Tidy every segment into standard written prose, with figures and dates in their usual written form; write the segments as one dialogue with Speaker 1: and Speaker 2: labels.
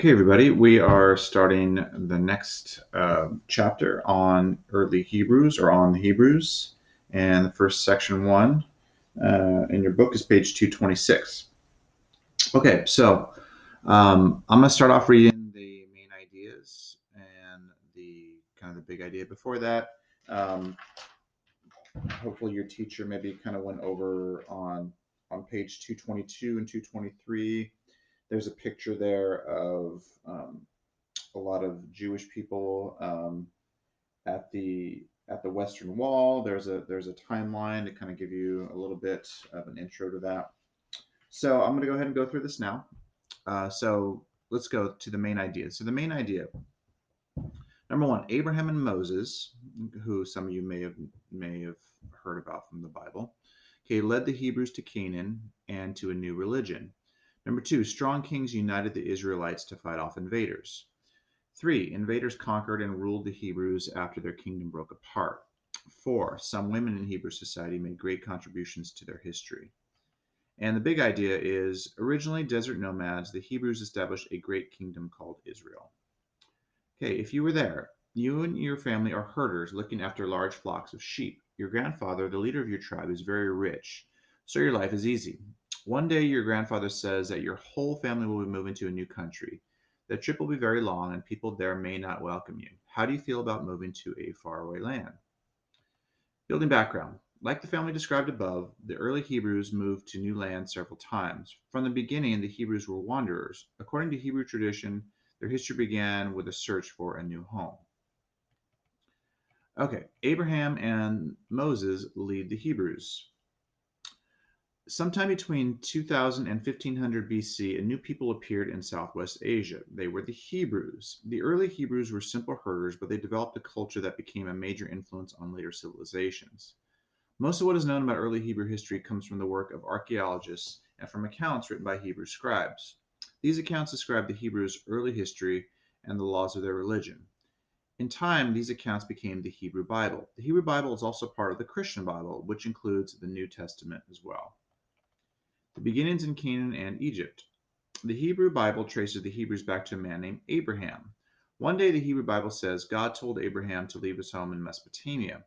Speaker 1: Okay, everybody, we are starting the next chapter on early Hebrews or on the Hebrews. And the first section one in your book is page 226. Okay, so I'm going to start off reading the main ideas and the kind of the big idea before that. Hopefully, your teacher maybe kind of went over on page 222 and 223. There's a picture there of a lot of Jewish people at the Western Wall. There's a timeline to kind of give you a little bit of an intro to that. So I'm going to go ahead and go through this now. So let's go to the main idea. So the main idea, number one, Abraham and Moses, who some of you may have heard about from the Bible, okay, led the Hebrews to Canaan and to a new religion. Number two, strong kings united the Israelites to fight off invaders. 3. Invaders conquered and ruled the Hebrews after their kingdom broke apart. 4. Some women in Hebrew society made great contributions to their history. And the big idea is originally desert nomads, the Hebrews established a great kingdom called Israel. Okay, if you were there, you and your family are herders looking after large flocks of sheep. Your grandfather, the leader of your tribe, is very rich, so your life is easy. One day, your grandfather says that your whole family will be moving to a new country. The trip will be very long, and people there may not welcome you. How do you feel about moving to a faraway land? Building background. Like the family described above, the early Hebrews moved to new land several times. From the beginning, the Hebrews were wanderers. According to Hebrew tradition, their history began with a search for a new home. Okay, Abraham and Moses lead the Hebrews. Sometime between 2000 and 1500 BC, a new people appeared in Southwest Asia. They were the Hebrews. The early Hebrews were simple herders, but they developed a culture that became a major influence on later civilizations. Most of what is known about early Hebrew history comes from the work of archaeologists and from accounts written by Hebrew scribes. These accounts describe the Hebrews' early history and the laws of their religion. In time, these accounts became the Hebrew Bible. The Hebrew Bible is also part of the Christian Bible, which includes the New Testament as well. The beginnings in Canaan and Egypt. The Hebrew Bible traces the Hebrews back to a man named Abraham. One day, the Hebrew Bible says God told Abraham to leave his home in Mesopotamia.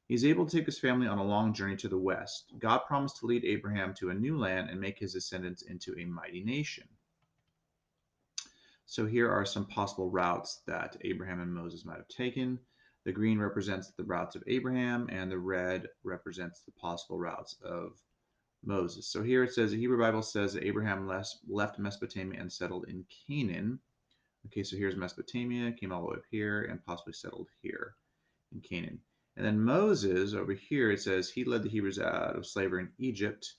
Speaker 1: He's able to take his family on a long journey to the west. God promised to lead Abraham to a new land and make his descendants into a mighty nation. So here are some possible routes that Abraham and Moses might have taken. The green represents the routes of Abraham, and the red represents the possible routes of Moses. So here it says the Hebrew Bible says that Abraham left Mesopotamia and settled in Canaan. Okay, so here's Mesopotamia, came all the way up here, and possibly settled here in Canaan. And then Moses, over here, it says he led the Hebrews out of slavery in Egypt,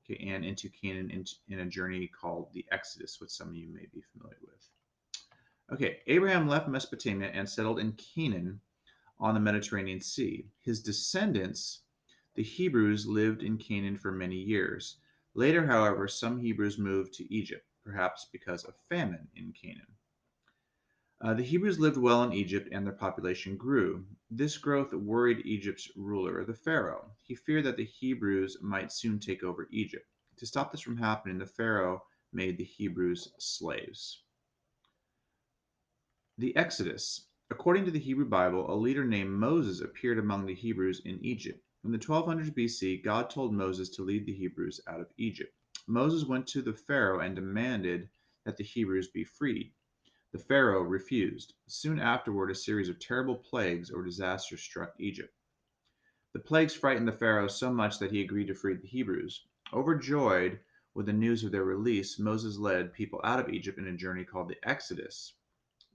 Speaker 1: okay, and into Canaan in a journey called the Exodus, which some of you may be familiar with. Okay, Abraham left Mesopotamia and settled in Canaan on the Mediterranean Sea. His descendants, the Hebrews, lived in Canaan for many years. Later, however, some Hebrews moved to Egypt, perhaps because of famine in Canaan. The Hebrews lived well in Egypt and their population grew. This growth worried Egypt's ruler, the Pharaoh. He feared that the Hebrews might soon take over Egypt. To stop this from happening, the Pharaoh made the Hebrews slaves. The Exodus. According to the Hebrew Bible, a leader named Moses appeared among the Hebrews in Egypt. In the 1200s BC, God told Moses to lead the Hebrews out of Egypt. Moses went to the Pharaoh and demanded that the Hebrews be freed. The Pharaoh refused. Soon afterward, a series of terrible plagues or disasters struck Egypt. The plagues frightened the Pharaoh so much that he agreed to free the Hebrews. Overjoyed with the news of their release, Moses led people out of Egypt in a journey called the Exodus.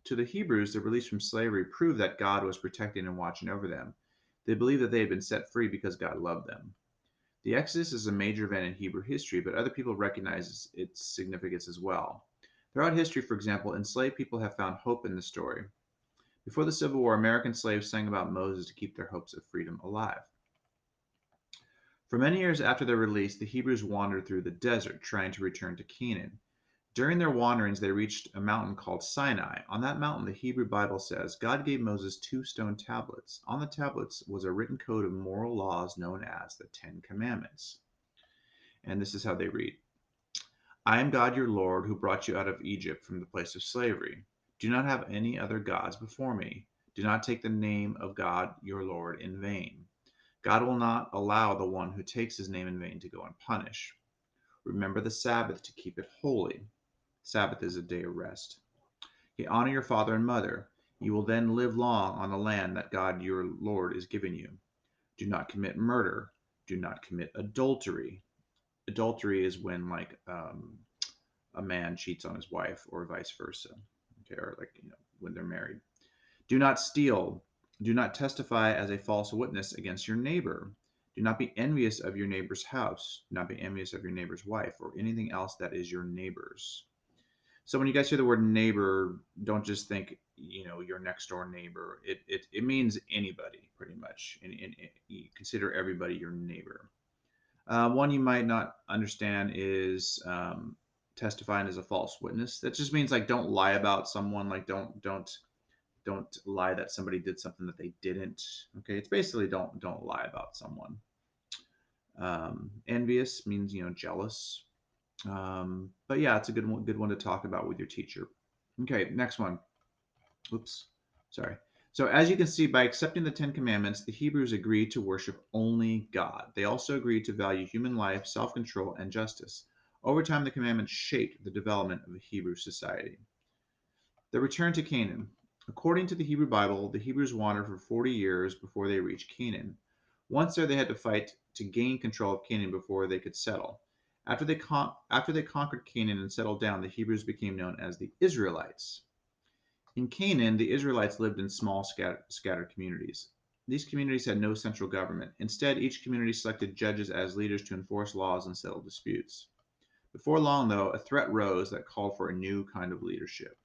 Speaker 1: To the Hebrews, the release from slavery proved that God was protecting and watching over them. They believed that they had been set free because God loved them. The Exodus is a major event in Hebrew history, but other people recognize its significance as well. Throughout history, for example, enslaved people have found hope in the story. Before the Civil War, American slaves sang about Moses to keep their hopes of freedom alive. For many years after their release, the Hebrews wandered through the desert, trying to return to Canaan. During their wanderings, they reached a mountain called Sinai. On that mountain, the Hebrew Bible says, God gave Moses 2 stone tablets. On the tablets was a written code of moral laws known as the Ten Commandments. And this is how they read. I am God your Lord, who brought you out of Egypt from the place of slavery. Do not have any other gods before me. Do not take the name of God your Lord in vain. God will not allow the one who takes his name in vain to go unpunished. Remember the Sabbath to keep it holy. Sabbath is a day of rest. Okay, honor your father and mother. You will then live long on the land that God your Lord is giving you. Do not commit murder. Do not commit adultery. Adultery is when a man cheats on his wife or vice versa. Okay, or when they're married. Do not steal. Do not testify as a false witness against your neighbor. Do not be envious of your neighbor's house. Do not be envious of your neighbor's wife or anything else that is your neighbor's. So when you guys hear the word neighbor, don't just think your next door neighbor. It means anybody pretty much, and you consider everybody your neighbor. One you might not understand is testifying as a false witness. That just means like don't lie about someone. Like don't lie that somebody did something that they didn't. Okay, it's basically don't lie about someone. Envious means jealous. But yeah, it's a good one to talk about with your teacher. Okay, next one. Oops, sorry. So as you can see, by accepting the Ten Commandments, the Hebrews agreed to worship only God. They also agreed to value human life, self-control, and justice. Over time, the commandments shaped the development of the Hebrew society. The return to Canaan. According to the Hebrew Bible, the Hebrews wandered for 40 years before they reached Canaan. Once there, they had to fight to gain control of Canaan before they could settle. After they conquered Canaan and settled down, the Hebrews became known as the Israelites. In Canaan, the Israelites lived in small, scattered communities. These communities had no central government. Instead, each community selected judges as leaders to enforce laws and settle disputes. Before long, though, a threat rose that called for a new kind of leadership.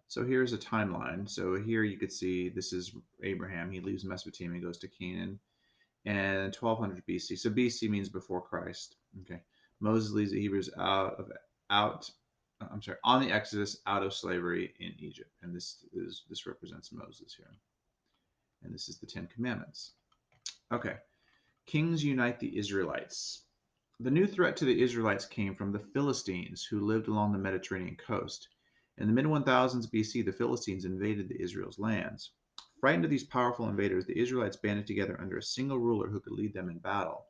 Speaker 1: So here's a timeline. So here you could see this is Abraham. He leaves Mesopotamia, goes to Canaan, and 1200 BC. So BC means before Christ. Okay. Moses leads the Hebrews out. I'm sorry, on the Exodus out of slavery in Egypt, and this represents Moses here, and this is the Ten Commandments. Okay. Kings unite the Israelites. The new threat to the Israelites came from the Philistines, who lived along the Mediterranean coast. In the mid 1000s BC, the Philistines invaded the Israel's lands. Frightened of these powerful invaders, the Israelites banded together under a single ruler who could lead them in battle.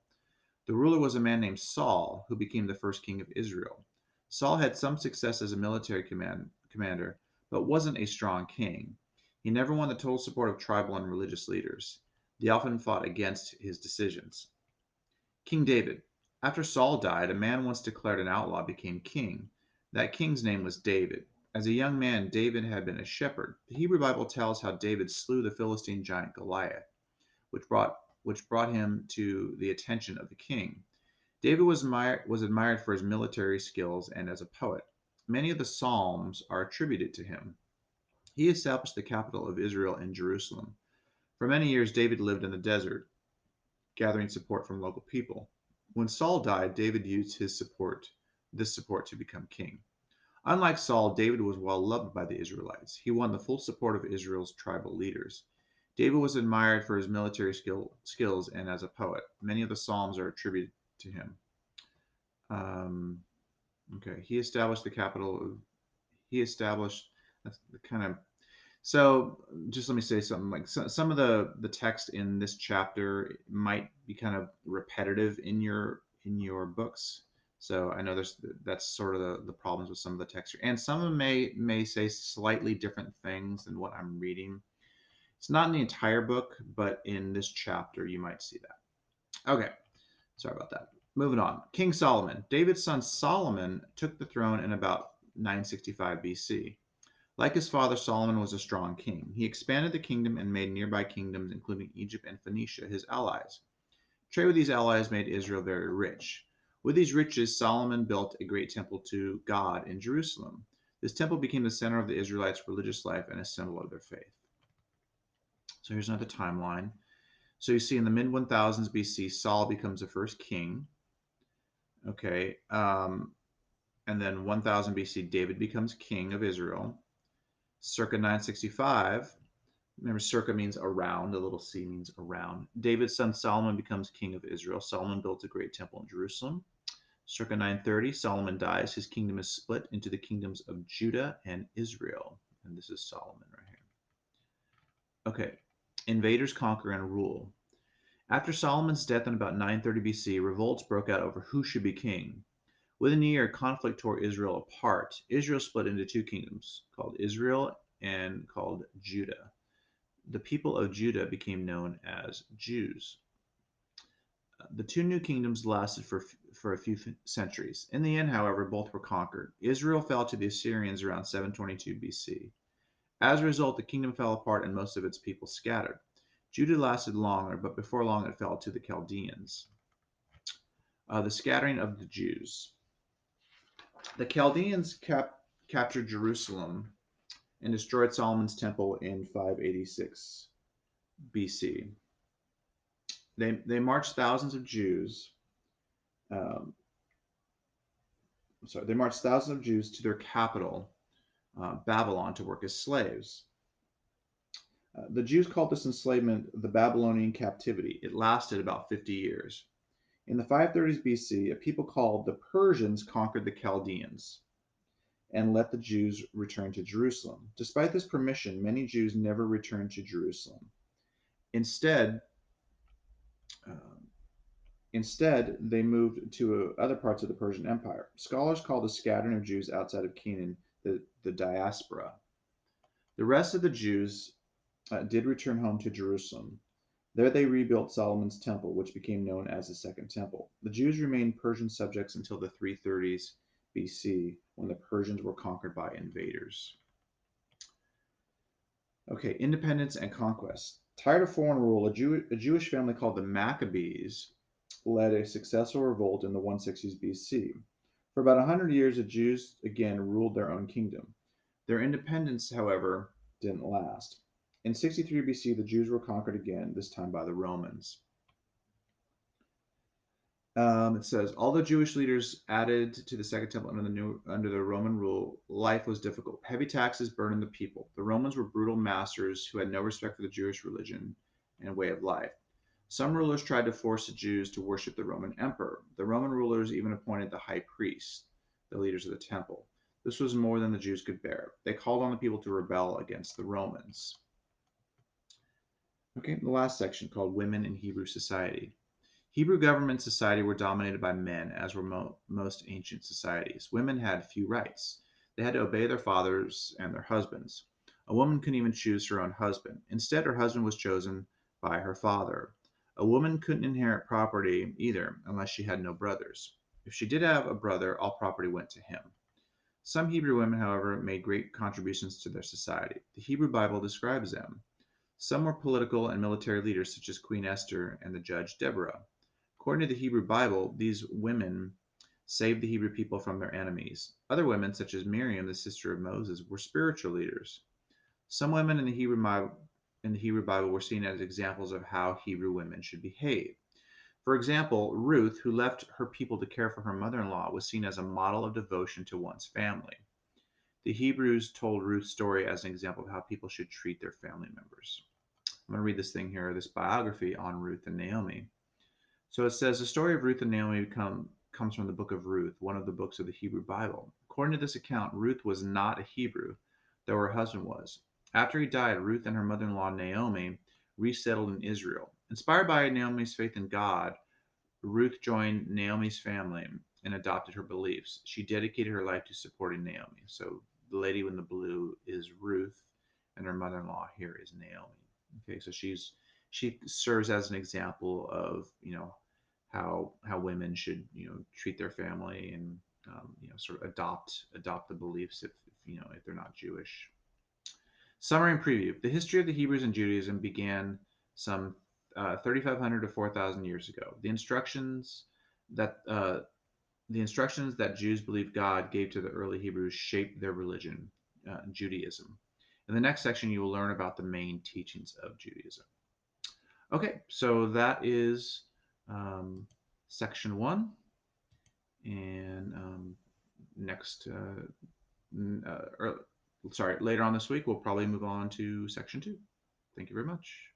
Speaker 1: The ruler was a man named Saul, who became the first king of Israel. Saul had some success as a military commander, but wasn't a strong king. He never won the total support of tribal and religious leaders. They often fought against his decisions. King David. After Saul died, a man once declared an outlaw became king. That king's name was David. As a young man, David had been a shepherd. The Hebrew Bible tells how David slew the Philistine giant Goliath, which brought him to the attention of the king. David was admired for his military skills and as a poet. Many of the Psalms are attributed to him. He established the capital of Israel in Jerusalem. For many years, David lived in the desert, gathering support from local people. When Saul died, David used this support to become king. Unlike Saul, David was well loved by the Israelites. He won the full support of Israel's tribal leaders. David was admired for his military skills and as a poet. Many of the Psalms are attributed to him. Um, okay, he established the capital. He established that's the kind of so. Just let me say something. Like some of the text in this chapter might be kind of repetitive in your books. So I know that's sort of the problems with some of the text, and some of them may say slightly different things than what I'm reading. It's not in the entire book, but in this chapter you might see that. Okay, sorry about that. Moving on. King Solomon. David's son Solomon took the throne in about 965 BC. Like his father, Solomon was a strong king. He expanded the kingdom and made nearby kingdoms, including Egypt and Phoenicia, his allies. Trade with these allies made Israel very rich. With these riches, Solomon built a great temple to God in Jerusalem. This temple became the center of the Israelites' religious life and a symbol of their faith. So here's another timeline. So you see in the mid 1000s BC, Saul becomes the first king. Okay. And then 1000 BC, David becomes king of Israel. Circa 965, remember, circa means around, the little c means around. David's son Solomon becomes king of Israel. Solomon built a great temple in Jerusalem. Circa 930, Solomon dies. His kingdom is split into the kingdoms of Judah and Israel. And this is Solomon right here. Okay, invaders conquer and rule. After Solomon's death in about 930 BC, revolts broke out over who should be king. Within a year, conflict tore Israel apart. Israel split into two kingdoms, called Israel and called Judah. The people of Judah became known as Jews. The two new kingdoms lasted for a few centuries. In the end, however, both were conquered. Israel fell to the Assyrians around 722 BC. As a result, the kingdom fell apart and most of its people scattered. Judah lasted longer, but before long it fell to the Chaldeans. The scattering of the Jews. The Chaldeans captured Jerusalem and destroyed Solomon's temple in 586 BC. They marched thousands of Jews. Um, they marched thousands of Jews to their capital, Babylon, to work as slaves. The Jews called this enslavement the Babylonian captivity. It lasted about 50 years. In the 530s BC, a people called the Persians conquered the Chaldeans and let the Jews return to Jerusalem. Despite this permission, many Jews never returned to Jerusalem. Instead, um, Instead, they moved to other parts of the Persian Empire. Scholars call the scattering of Jews outside of Canaan the diaspora. The rest of the Jews did return home to Jerusalem. There they rebuilt Solomon's temple, which became known as the Second Temple. The Jews remained Persian subjects until the 330s BC, when the Persians were conquered by invaders. Okay, independence and conquest. Tired of foreign rule, a Jewish family called the Maccabees led a successful revolt in the 160s BC. For about 100 years, the Jews again ruled their own kingdom. Their independence, however, didn't last. In 63 BC, the Jews were conquered again, this time by the Romans. It says, although Jewish leaders added to the Second Temple under the Roman rule, life was difficult. Heavy taxes burdened the people. The Romans were brutal masters who had no respect for the Jewish religion and way of life. Some rulers tried to force the Jews to worship the Roman emperor. The Roman rulers even appointed the high priests, the leaders of the temple. This was more than the Jews could bear. They called on the people to rebel against the Romans. Okay, the last section called Women in Hebrew Society. Hebrew government and society were dominated by men, as were most ancient societies. Women had few rights. They had to obey their fathers and their husbands. A woman couldn't even choose her own husband. Instead, her husband was chosen by her father. A woman couldn't inherit property either unless she had no brothers. If she did have a brother, all property went to him. Some Hebrew women, however, made great contributions to their society. The Hebrew Bible describes them. Some were political and military leaders, such as Queen Esther and the judge Deborah. According to the Hebrew Bible, these women saved the Hebrew people from their enemies. Other women, such as Miriam, the sister of Moses, were spiritual leaders. Some women in the Hebrew Bible were seen as examples of how Hebrew women should behave. For example, Ruth, who left her people to care for her mother-in-law, was seen as a model of devotion to one's family. The Hebrews told Ruth's story as an example of how people should treat their family members. I'm going to read this thing here, this biography on Ruth and Naomi. So it says the story of Ruth and Naomi comes from the book of Ruth, one of the books of the Hebrew Bible. According to this account, Ruth was not a Hebrew, though her husband was. After he died, Ruth and her mother-in-law Naomi resettled in Israel. Inspired by Naomi's faith in God, Ruth joined Naomi's family and adopted her beliefs. She dedicated her life to supporting Naomi. So the lady in the blue is Ruth, and her mother-in-law here is Naomi. Okay, so she serves as an example of how women should treat their family and sort of adopt the beliefs if they're not Jewish. Summary and preview: the history of the Hebrews and Judaism began some 3,500 to 4,000 years ago. That uh, the instructions that Jews believed God gave to the early Hebrews shaped their religion, Judaism. In the next section, you will learn about the main teachings of Judaism. Okay, so that is section one, and next, later on this week, we'll probably move on to section two. Thank you very much.